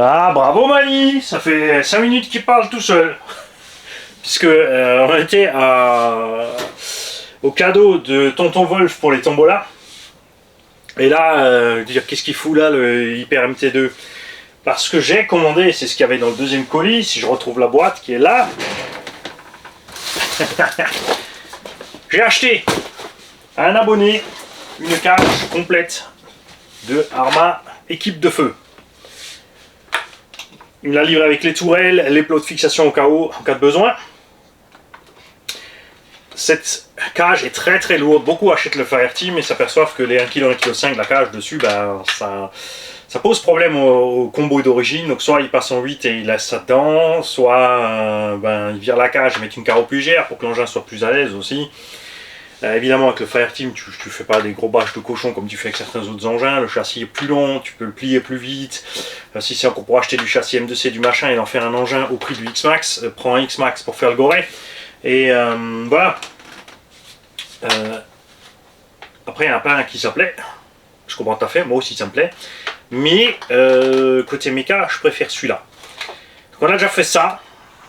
Ah, bravo Mani, ça fait 5 minutes qu'il parle tout seul. Puisque on était au cadeau de Tonton Wolf pour les tombolas. Et là, dire qu'est-ce qu'il fout là, le Hyper MT2? Parce que j'ai commandé, c'est ce qu'il y avait dans le deuxième colis, si je retrouve la boîte qui est là. J'ai acheté à un abonné une cage complète de Arma équipe de feu. Il me l'a livré avec les tourelles, les plots de fixation au cas où, en cas de besoin. Cette cage est très très lourde. Beaucoup achètent le Fireteam et s'aperçoivent que les 1 kg, 1,5 kg de la cage dessus, ben, ça pose problème au combo d'origine. Donc soit il passe en 8 et il laisse ça dedans, soit ben, il vire la cage et met une carreau plus légère pour que l'engin soit plus à l'aise aussi. Évidemment avec le Fireteam tu fais pas des gros bâches de cochon comme tu fais avec certains autres engins, le châssis est plus long, tu peux le plier plus vite. Si c'est encore pour acheter du châssis M2C du machin et en faire un engin au prix du X-Max, prends un X-Max pour faire le goret. Et voilà. Après il y en a plein qui s'appelait, je comprends tout à fait, moi aussi ça me plaît. Mais côté méca, je préfère celui-là. Donc on a déjà fait ça.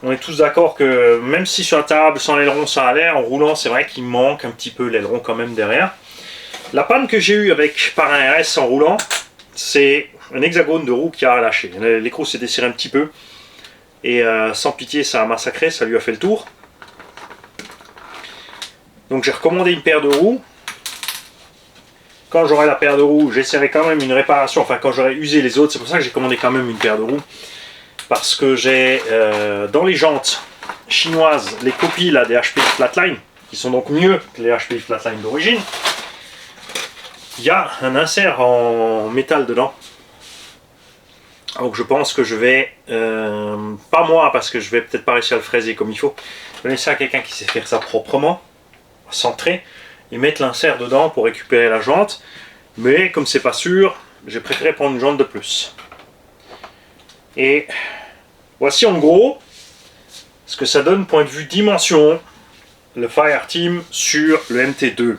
On est tous d'accord que même si sur la table, sans l'aileron, ça allait, en roulant, c'est vrai qu'il manque un petit peu l'aileron quand même derrière. La panne que j'ai eue avec par un RS en roulant, c'est un hexagone de roue qui a lâché. L'écrou s'est desserré un petit peu. Et sans pitié, ça a massacré, ça lui a fait le tour. Donc j'ai recommandé une paire de roues. Quand j'aurai la paire de roues, j'essaierai quand même une réparation. Enfin, quand j'aurai usé les autres, c'est pour ça que j'ai commandé quand même une paire de roues. Parce que j'ai dans les jantes chinoises les copies là, des HPI Flatline, qui sont donc mieux que les HPI Flatline d'origine. Il y a un insert en métal dedans. Donc je pense que je vais, pas moi parce que je vais peut-être pas réussir à le fraiser comme il faut, je vais laisser à quelqu'un qui sait faire ça proprement, centré, et mettre l'insert dedans pour récupérer la jante. Mais comme c'est pas sûr, j'ai préféré prendre une jante de plus. Et voici en gros ce que ça donne point de vue dimension, le Fireteam sur le MT2.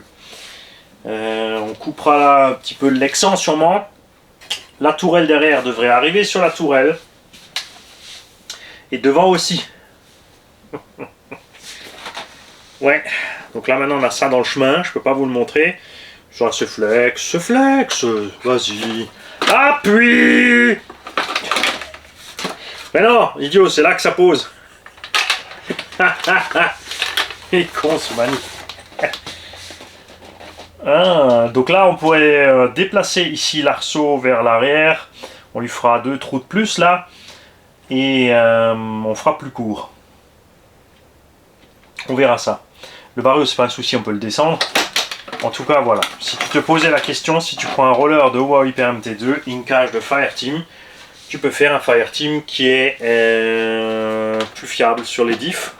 On coupera là un petit peu l'excent sûrement. La tourelle derrière devrait arriver sur la tourelle. Et devant aussi. Ouais, donc là maintenant on a ça dans le chemin, je peux pas vous le montrer. Ça se flex, vas-y. Appuie! Mais non, idiot, c'est là que ça pose. Il est con ce mani. Ah, donc là on pourrait déplacer ici l'arceau vers l'arrière. On lui fera 2 trous de plus là. Et on fera plus court. On verra ça. Le barreau c'est pas un souci, on peut le descendre. En tout cas voilà. Si tu te posais la question, si tu prends un roller de Howa Hyper MT2, une cage de Fireteam, tu peux faire un Fireteam qui est plus fiable sur les diffs,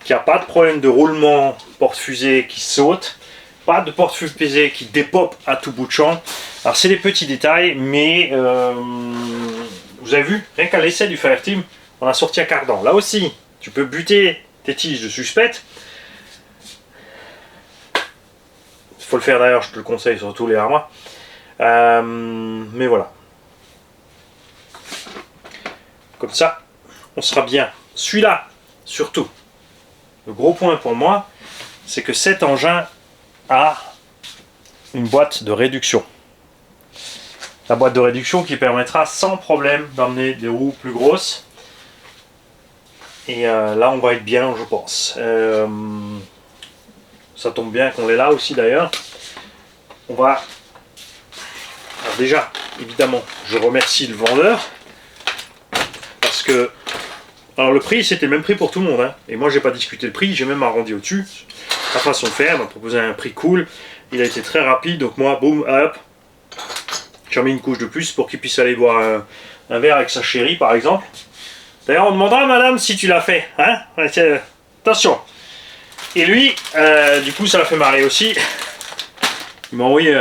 qui n'a pas de problème de roulement porte-fusée qui saute, pas de porte-fusée qui dépop à tout bout de champ. Alors c'est des petits détails, mais vous avez vu, rien qu'à l'essai du Fireteam, on a sorti un cardan. Là aussi, tu peux buter tes tiges de suspect. Il faut le faire d'ailleurs, je te le conseille sur tous les Arma. Mais voilà. Comme ça, on sera bien. Celui-là, surtout, le gros point pour moi, c'est que cet engin a une boîte de réduction. La boîte de réduction qui permettra sans problème d'emmener des roues plus grosses. Et là, on va être bien, je pense. Ça tombe bien qu'on est là aussi d'ailleurs. On va... Alors déjà, évidemment, je remercie le vendeur. Parce que, alors le prix c'était le même prix pour tout le monde, hein. Et moi j'ai pas discuté le prix, j'ai même arrondi au-dessus. La façon de faire, m'a proposé un prix cool, il a été très rapide, donc moi, boum, hop, j'ai mis une couche de plus pour qu'il puisse aller boire un verre avec sa chérie par exemple. D'ailleurs on demandera madame si tu l'as fait, hein, attention. Et lui, du coup ça l'a fait marrer aussi, il m'a envoyé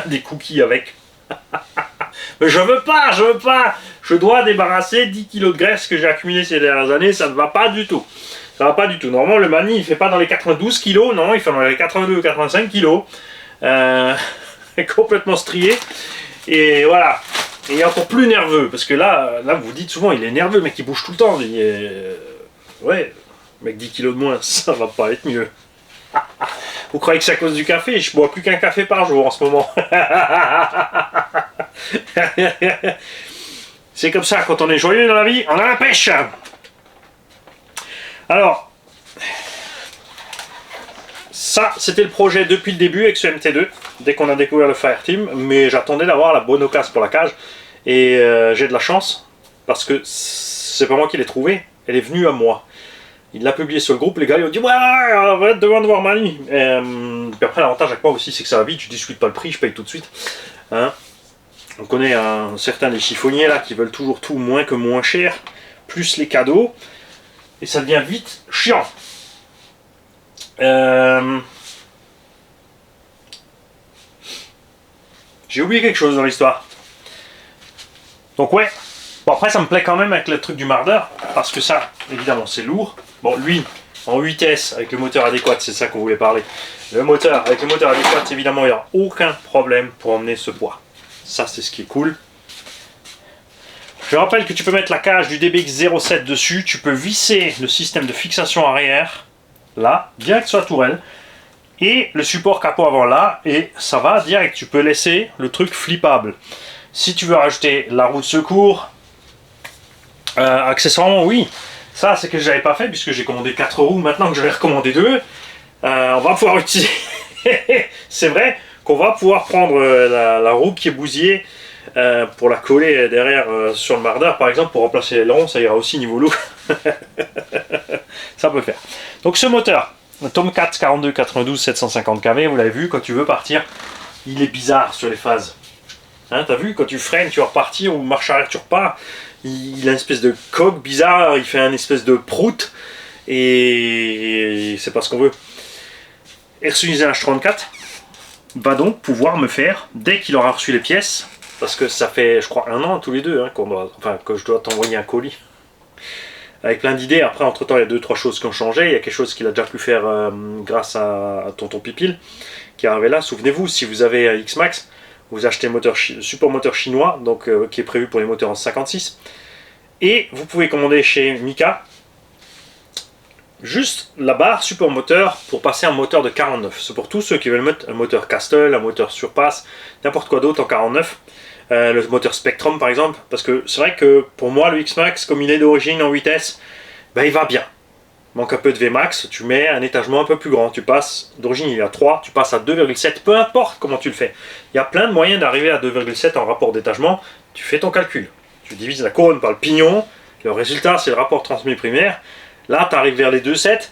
des cookies avec. Mais je veux pas, je dois débarrasser 10 kg de graisse que j'ai accumulé ces dernières années, ça ne va pas du tout. Ça va pas du tout. Normalement le Mani il fait pas dans les 92 kg, non, il fait dans les 82 ou 85 kg. Complètement strié. Et voilà. Et encore plus nerveux, parce que là vous dites souvent, il est nerveux, le mec il bouge tout le temps. Ouais, mec 10 kilos de moins, ça va pas être mieux. Vous croyez que c'est à cause du café? Je bois plus qu'un café par jour en ce moment. C'est comme ça, quand on est joyeux dans la vie, on a la pêche. Alors, ça, c'était le projet depuis le début avec ce MT2, dès qu'on a découvert le Fireteam, mais j'attendais d'avoir la bonne occasion pour la cage, et j'ai de la chance, parce que c'est pas moi qui l'ai trouvée, elle est venue à moi. Il l'a publié sur le groupe, les gars ils ont dit ouais, on va être devant de voir Mani. Puis après l'avantage avec moi aussi c'est que ça va vite, je discute pas le prix, je paye tout de suite. Hein, on connaît certains des chiffonniers là qui veulent toujours tout moins que moins cher, plus les cadeaux, et ça devient vite chiant. J'ai oublié quelque chose dans l'histoire. Donc ouais, bon après ça me plaît quand même avec le truc du mardeur, parce que ça, évidemment c'est lourd. Bon lui, en 8S avec le moteur adéquat, c'est ça qu'on voulait parler. Le moteur, avec le moteur adéquat, évidemment il n'y a aucun problème pour emmener ce poids. Ça c'est ce qui est cool. Je rappelle que tu peux mettre la cage du DBX07 dessus, tu peux visser le système de fixation arrière, là, direct sur la tourelle, et le support capot avant là, et ça va direct, tu peux laisser le truc flippable. Si tu veux rajouter la roue de secours, accessoirement oui, ça c'est que je n'avais pas fait puisque j'ai commandé 4 roues, maintenant que je vais recommander 2, on va pouvoir utiliser, c'est vrai qu'on va pouvoir prendre la roue qui est bousillée pour la coller derrière sur le mardeur par exemple pour remplacer l'aileron, ça ira aussi niveau look. Ça peut faire. Donc ce moteur, le Tomcat 42 92 750 kV, vous l'avez vu, quand tu veux partir, il est bizarre sur les phases. Hein, t'as vu, quand tu freines, tu vas repartir, ou marche arrière, tu repars. Il a une espèce de coque bizarre, il fait un espèce de prout, et c'est pas ce qu'on veut. Ersunisen H34 va donc pouvoir me faire, dès qu'il aura reçu les pièces, parce que ça fait, je crois, 1 an tous les deux, hein, que je dois t'envoyer un colis. Avec plein d'idées, après entre temps il y a 2-3 choses qui ont changé, il y a quelque chose qu'il a déjà pu faire grâce à Tonton Pipil, qui est arrivé là. Souvenez-vous, si vous avez un X-Max, vous achetez un support moteur chinois, donc qui est prévu pour les moteurs en 56, et vous pouvez commander chez Mika juste la barre support moteur pour passer un moteur de 49. C'est pour tous ceux qui veulent mettre un moteur Castle, un moteur Surpass, n'importe quoi d'autre en 49. Le moteur Spectrum par exemple, parce que c'est vrai que pour moi le X-Max, comme il est d'origine en 8S, ben, il va bien. Manque un peu de Vmax, tu mets un étagement un peu plus grand, tu passes, d'origine il est à 3, tu passes à 2,7, peu importe comment tu le fais. Il y a plein de moyens d'arriver à 2,7 en rapport d'étagement, tu fais ton calcul. Tu divises la couronne par le pignon, le résultat c'est le rapport transmis primaire, là tu arrives vers les 2,7.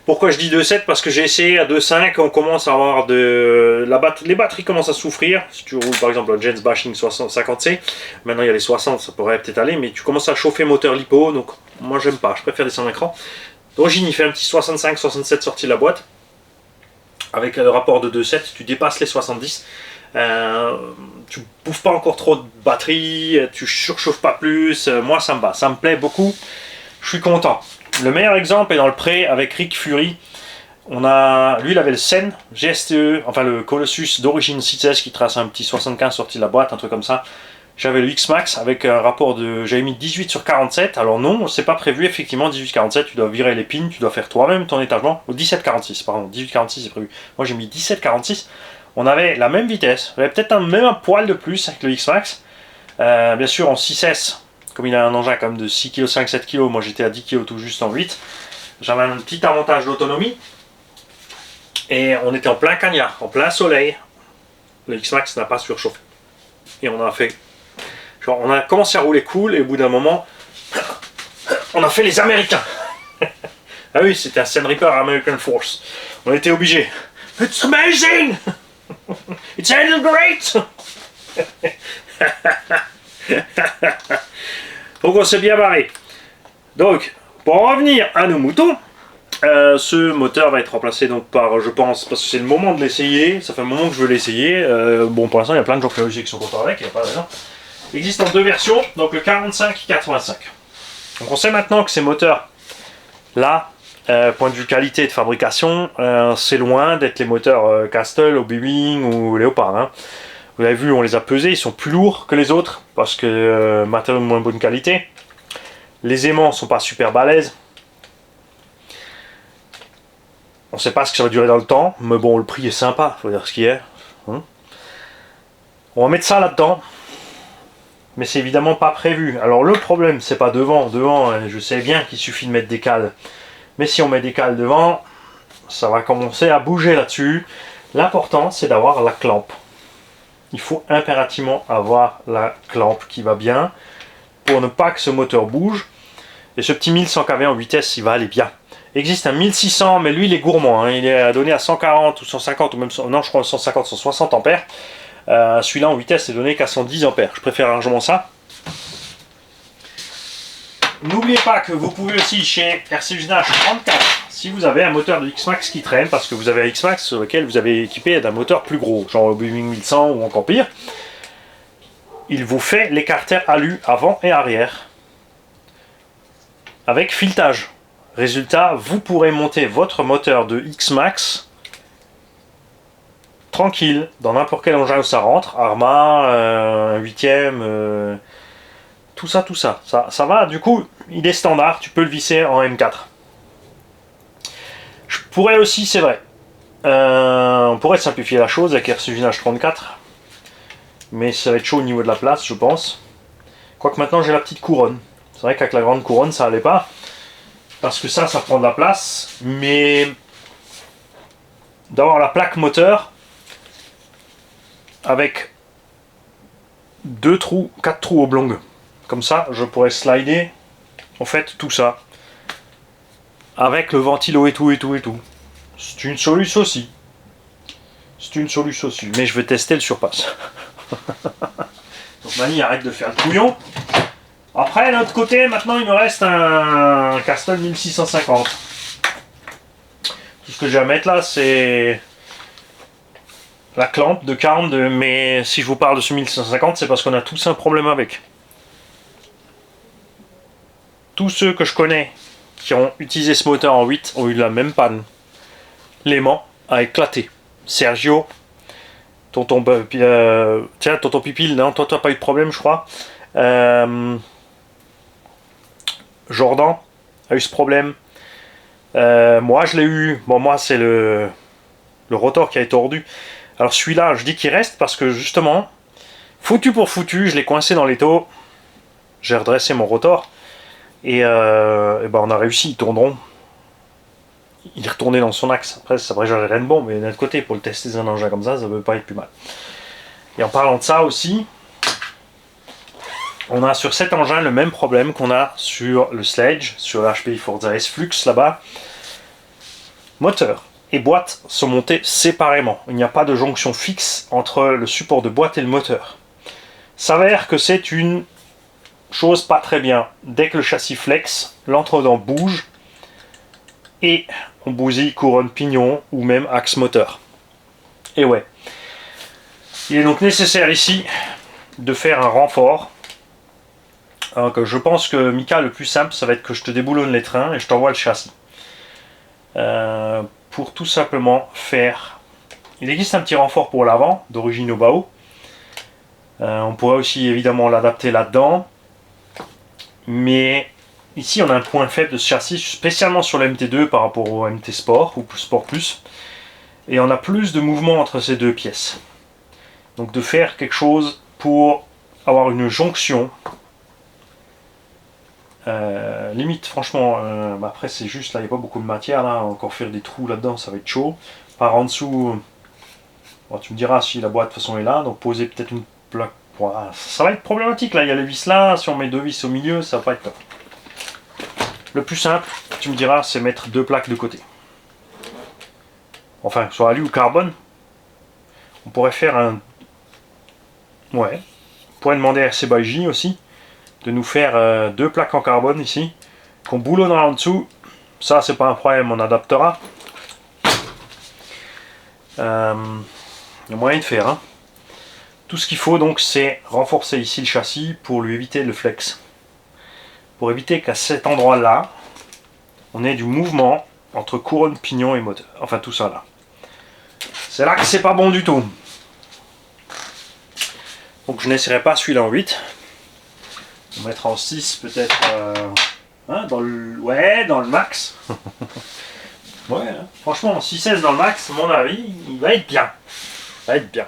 Pourquoi je dis 2,7? Parce que j'ai essayé à 2,5, on commence à avoir les batteries commencent à souffrir. Si tu roules par exemple un Jens Bashing 50C, maintenant il y a les 60, ça pourrait peut-être aller, mais tu commences à chauffer moteur lipo, donc moi j'aime pas, je préfère descendre l'écran. D'origine il fait un petit 65-67 sorti de la boîte, avec le rapport de 2,7, tu dépasses les 70. Tu bouffes pas encore trop de batterie, tu surchauffes pas plus, moi ça me va, ça me plaît beaucoup, je suis content. Le meilleur exemple est dans le pré avec Rick Fury. Lui il avait le Sen GSTE, enfin le Colossus d'origine 6S qui trace un petit 75 sorti de la boîte, un truc comme ça. J'avais le X-Max avec un rapport de, j'avais mis 18/47, alors non, c'est pas prévu effectivement 18/47, tu dois virer les pins, tu dois faire toi-même ton étagement, ou 17/46, pardon, 18/46 c'est prévu. Moi j'ai mis 17/46, on avait la même vitesse, on avait peut-être même un poil de plus avec le X-Max, bien sûr en 6S. Comme il a un engin quand même de 6 kg, 5-7 kg, moi j'étais à 10 kg tout juste en 8. J'avais un petit avantage d'autonomie. Et on était en plein cagnard, en plein soleil. Le X-Max n'a pas surchauffé. Et on a fait... Genre on a commencé à rouler cool et au bout d'un moment, on a fait les Américains. Ah oui, c'était un Sen Reaper American Force. On était obligés. It's amazing! It's handled great! Donc on s'est bien barré. Donc, pour en revenir à nos moutons, ce moteur va être remplacé donc par, je pense, parce que c'est le moment de l'essayer, ça fait un moment que je veux l'essayer. Bon, pour l'instant, il y a plein de gens qui sont contents avec, il n'y a pas de raison. Il existe en 2 versions, donc le 45 et 85. Donc on sait maintenant que ces moteurs-là, point de vue qualité de fabrication, c'est loin d'être les moteurs Castle, Obi-Wing ou Léopard. Hein. Vous avez vu, on les a pesés, ils sont plus lourds que les autres parce que matériaux de moins bonne qualité. Les aimants sont pas super balèzes. On sait pas ce que ça va durer dans le temps, mais bon, le prix est sympa, faut dire ce qu'il y a. On va mettre ça là-dedans, mais c'est évidemment pas prévu. Alors le problème, c'est pas devant. Devant, je sais bien qu'il suffit de mettre des cales. Mais si on met des cales devant, ça va commencer à bouger là-dessus. L'important, c'est d'avoir la clampe. Il faut impérativement avoir la clampe qui va bien pour ne pas que ce moteur bouge. Et ce petit 1100 kV en vitesse, il va aller bien. Il existe un 1600, mais lui, il est gourmand. Il est donné à 140 ou 150, ou même, non, je crois 150, 160 ampères. Celui-là en vitesse est donné qu'à 110 ampères. Je préfère largement ça. N'oubliez pas que vous pouvez aussi chez RC Usinage 34, si vous avez un moteur de X-Max qui traîne, parce que vous avez un X-Max sur lequel vous avez équipé d'un moteur plus gros, genre le Boeing 1100 ou encore pire, il vous fait l'écarter alu avant et arrière avec filetage. Résultat, vous pourrez monter votre moteur de X-Max tranquille dans n'importe quel engin où ça rentre, Arma, un 8ème, tout ça, ça va. Du coup, il est standard, tu peux le visser en M4. Je pourrais aussi, c'est vrai, on pourrait simplifier la chose avec RC Usinage 34, mais ça va être chaud au niveau de la place, je pense. Quoique maintenant j'ai la petite couronne. C'est vrai qu'avec la grande couronne, ça allait pas. Parce que ça prend de la place. Mais d'avoir la plaque moteur avec 2 trous, 4 trous oblongs. Comme ça, je pourrais slider en fait tout ça. Avec le ventilo et tout. C'est une solution aussi. Mais je vais tester le surpasse. Donc Mani, arrête de faire le couillon. Après, de l'autre côté, maintenant, il me reste un Castle 1650. Tout ce que j'ai à mettre là, c'est la clampe de 42. Mais si je vous parle de ce 1650, c'est parce qu'on a tous un problème avec. Tous ceux que je connais qui ont utilisé ce moteur en 8 ont eu la même panne. L'aimant a éclaté. Sergio, tonton Pipil, non, toi, t'as pas eu de problème, je crois. Jordan a eu ce problème. Moi, je l'ai eu. Bon, moi, c'est le rotor qui a été tordu. Alors, celui-là, je dis qu'il reste parce que justement, foutu pour foutu, je l'ai coincé dans l'étau. J'ai redressé mon rotor. Et ben, on a réussi. Il tourne rond. Il est retourné dans son axe. Après j'aurais rien de bon, mais d'un autre côté, pour le tester dans un engin comme ça peut pas être plus mal. Et en parlant de ça aussi, on a sur cet engin le même problème qu'on a sur le Sledge, sur l'HPI Forza S-Flux là-bas. Moteur et boîte sont montés séparément. Il n'y a pas de jonction fixe entre le support de boîte et le moteur. S'avère que c'est une chose pas très bien. Dès que le châssis flex, l'entredent bouge et on bousille couronne pignon ou même axe moteur. Et ouais. Il est donc nécessaire ici de faire un renfort. Donc, je pense que Mika, le plus simple, ça va être que je te déboulonne les trains et je t'envoie le châssis. Pour tout simplement faire... Il existe un petit renfort pour l'avant, d'origine Obao. On pourrait aussi évidemment l'adapter là-dedans. Mais ici, on a un point faible de ce châssis, spécialement sur le MT2 par rapport au MT Sport ou Sport Plus. Et on a plus de mouvement entre ces deux pièces. Donc de faire quelque chose pour avoir une jonction. Limite, franchement, après c'est juste là, il n'y a pas beaucoup de matière là, encore faire des trous là-dedans, ça va être chaud. Par en dessous, bon, tu me diras si la boîte de toute façon est là, donc poser peut-être une plaque. Voilà, ça va être problématique là, il y a les vis là, si on met 2 vis au milieu, ça va pas être top. Le plus simple, tu me diras, c'est mettre 2 plaques de côté. Enfin, soit alu ou carbone. On pourrait faire un... Ouais. On pourrait demander à RC by J aussi de nous faire 2 plaques en carbone ici, qu'on boulonnera en dessous. Ça, c'est pas un problème, on adaptera. Il y a moyen de faire. Hein. Tout ce qu'il faut donc, c'est renforcer ici le châssis pour lui éviter le flex. Pour éviter qu'à cet endroit-là, on ait du mouvement entre couronne, pignon et moteur. Enfin, tout ça là. C'est là que c'est pas bon du tout. Donc je n'essaierai pas celui-là en 8. On mettra en 6 peut-être hein, dans le max. Ouais, hein. Franchement, 6-16 dans le max, à mon avis, il va être bien. Il va être bien.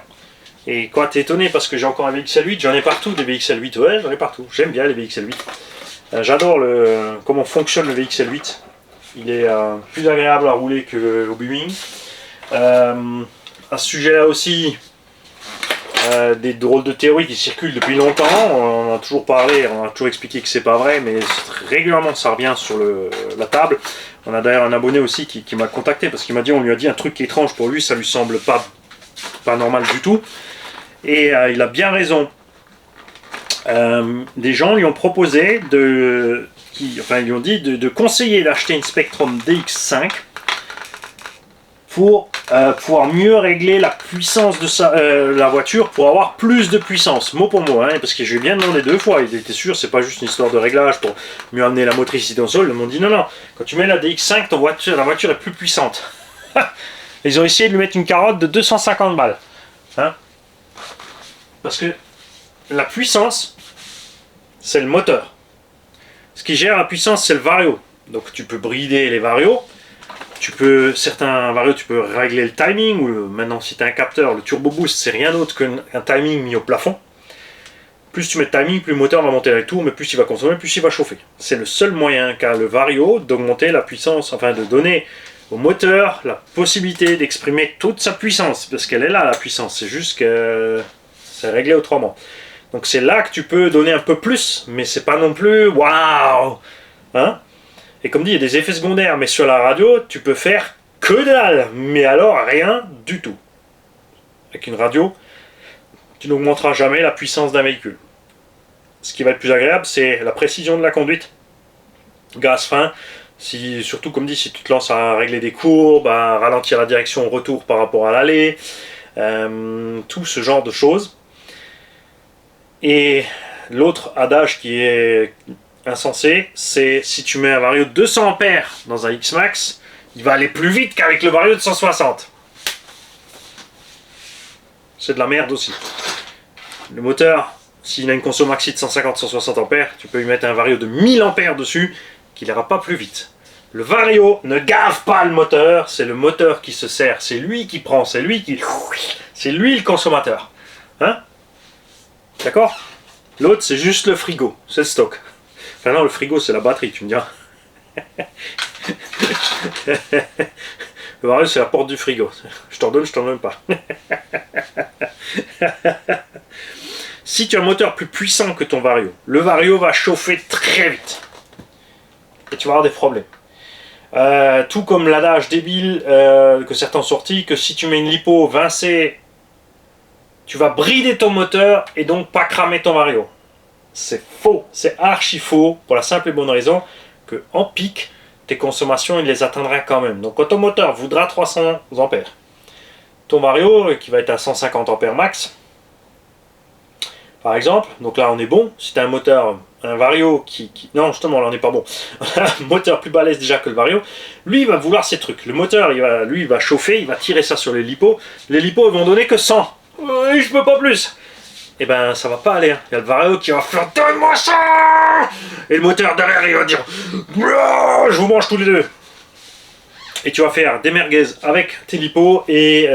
Et quoi, t'es étonné parce que j'ai encore un VXL8, j'en ai partout des VXL8, ouais, j'en ai partout. J'aime bien les VXL8. J'adore comment fonctionne le VXL8. Il est plus agréable à rouler que au Boeing. À ce sujet-là aussi, des drôles de théories qui circulent depuis longtemps. On en a toujours parlé, on a toujours expliqué que c'est pas vrai, mais régulièrement ça revient sur la table. On a d'ailleurs un abonné aussi qui m'a contacté parce qu'il m'a dit, on lui a dit un truc étrange pour lui, ça lui semble pas normal du tout. Et il a bien raison. Des gens lui ont proposé ils lui ont dit de conseiller d'acheter une Spectrum DX5 pour pouvoir mieux régler la puissance de la voiture, pour avoir plus de puissance, mot pour mot, hein, parce que je lui ai bien demandé 2 fois, il était sûr, c'est pas juste une histoire de réglage pour mieux amener la motricité au sol. Ils m'ont dit non, quand tu mets la DX5, la voiture est plus puissante. Ils ont essayé de lui mettre une carotte de 250 balles. Hein, parce que la puissance, c'est le moteur. Ce qui gère la puissance, c'est le vario. Donc tu peux brider les varios. Certains varios, tu peux régler le timing. Maintenant, si tu as un capteur, le turbo boost, c'est rien d'autre qu'un timing mis au plafond. Plus tu mets de timing, plus le moteur va monter les tours, mais plus il va consommer, plus il va chauffer. C'est le seul moyen qu'a le vario d'augmenter la puissance, enfin de donner au moteur la possibilité d'exprimer toute sa puissance, parce qu'elle est là, la puissance. C'est juste que c'est réglé autrement. Donc c'est là que tu peux donner un peu plus, mais c'est pas non plus waouh, hein. Et comme dit, il y a des effets secondaires, mais sur la radio, tu peux faire que dalle, mais alors rien du tout. Avec une radio, tu n'augmenteras jamais la puissance d'un véhicule. Ce qui va être plus agréable, c'est la précision de la conduite. Gaz fin, surtout comme dit, si tu te lances à régler des courbes, à ralentir la direction au retour par rapport à l'allée, tout ce genre de choses. Et l'autre adage qui est insensé, c'est si tu mets un vario de 200 ampères dans un X-Max, il va aller plus vite qu'avec le vario de 160. C'est de la merde aussi. Le moteur, s'il a une conso maxi de 150-160 ampères, tu peux lui mettre un vario de 1000 ampères dessus, qui n'ira pas plus vite. Le vario ne gave pas le moteur, c'est le moteur qui se sert, c'est lui qui prend, c'est lui le consommateur. Hein? D'accord? L'autre, c'est juste le frigo, c'est le stock. Enfin non, le frigo, c'est la batterie, tu me diras. Le vario, c'est la porte du frigo. Je t'en donne pas. Si tu as un moteur plus puissant que ton vario, le vario va chauffer très vite. Et tu vas avoir des problèmes. Tout comme l'adage débile que certains ont sorti, que si tu mets une lipo vincée, tu vas brider ton moteur et donc pas cramer ton vario. C'est faux, c'est archi faux, pour la simple et bonne raison que en pic, tes consommations, il les atteindra quand même. Donc quand ton moteur voudra 300 ampères, ton vario qui va être à 150 ampères max, par exemple, donc là on est bon. Si tu as un vario non justement là on n'est pas bon, un moteur plus balèze déjà que le vario, lui il va vouloir ces trucs. Le moteur il va chauffer, il va tirer ça sur les lipos ils vont donner que 100. Oui, je peux pas plus. Et ben ça va pas aller. Il y a le vario qui va faire donne-moi ça, et le moteur derrière il va dire je vous mange tous les deux. Et tu vas faire des merguez avec tes lipos et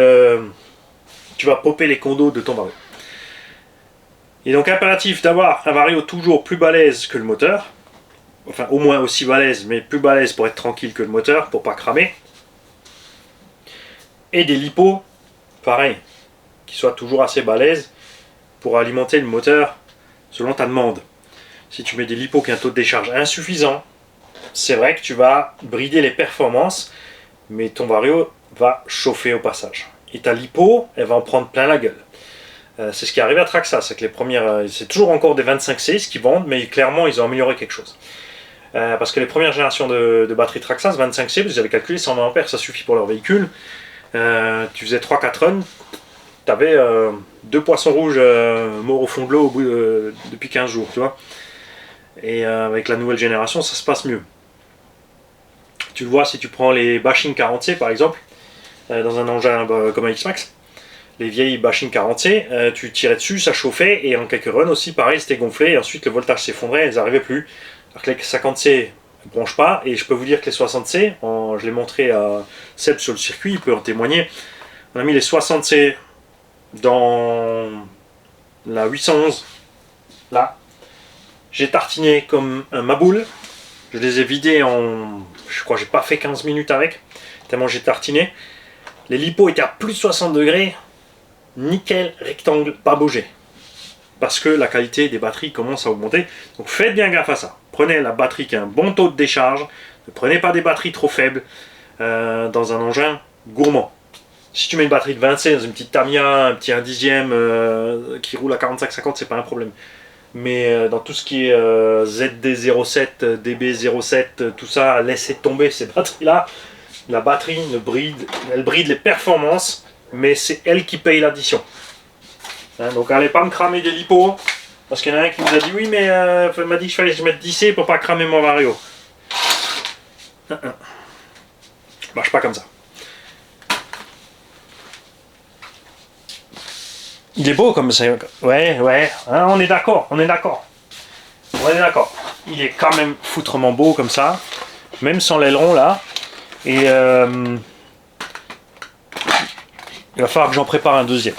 tu vas popper les condos de ton vario. Il est donc impératif d'avoir un vario toujours plus balèze que le moteur, enfin au moins aussi balèze, mais plus balèze pour être tranquille que le moteur, pour pas cramer. Et des lipos, pareil, qui soient toujours assez balèzes pour alimenter le moteur selon ta demande. Si tu mets des lipos qui ont un taux de décharge insuffisant, c'est vrai que tu vas brider les performances, mais ton vario va chauffer au passage. Et ta lipo, elle va en prendre plein la gueule. C'est ce qui est arrivé à Traxxas, c'est que les premières, c'est toujours encore des 25C qui vendent, mais clairement ils ont amélioré quelque chose. Parce que les premières générations de batteries Traxxas, 25C, vous avez calculé 120 ampères, ça suffit pour leur véhicule. Tu faisais 3-4 runs, tu avais 2 poissons rouges morts au fond de l'eau depuis 15 jours, tu vois. Et avec la nouvelle génération, ça se passe mieux. Tu le vois si tu prends les Bashing 40C par exemple, dans un engin comme un X-Max. les vieilles machines 40C, tu tirais dessus, ça chauffait, et en quelques runs aussi, pareil, c'était gonflé, et ensuite le voltage s'effondrait, elles n'arrivaient plus. Alors que les 50C ne bronchent pas, et je peux vous dire que les 60C, je l'ai montré à Seb sur le circuit, il peut en témoigner, on a mis les 60C dans la 811, là, j'ai tartiné comme un maboule, je les ai vidés en, je crois que j'ai pas fait 15 minutes avec, tellement j'ai tartiné. Les lipos étaient à plus de 60 degrés, nickel, rectangle, pas bougé. Parce que la qualité des batteries commence à augmenter. Donc faites bien gaffe à ça. Prenez la batterie qui a un bon taux de décharge. Ne prenez pas des batteries trop faibles dans un engin gourmand. Si tu mets une batterie de 26 dans une petite Tamiya, un petit 1 dixième qui roule à 45-50, c'est pas un problème. Mais dans tout ce qui est ZD07, DB07, tout ça, laissez tomber ces batteries-là. La batterie elle bride les performances, mais c'est elle qui paye l'addition. Hein, donc allez pas me cramer des lipos, parce qu'il y en a un qui vous a dit oui, mais il m'a dit qu'il fallait que je mette 10C pour pas cramer mon Vario. Marche pas comme ça. Il est beau comme ça. Ouais, hein, on est d'accord, on est d'accord. Il est quand même foutrement beau comme ça, même sans l'aileron là. Et il va falloir que j'en prépare un deuxième.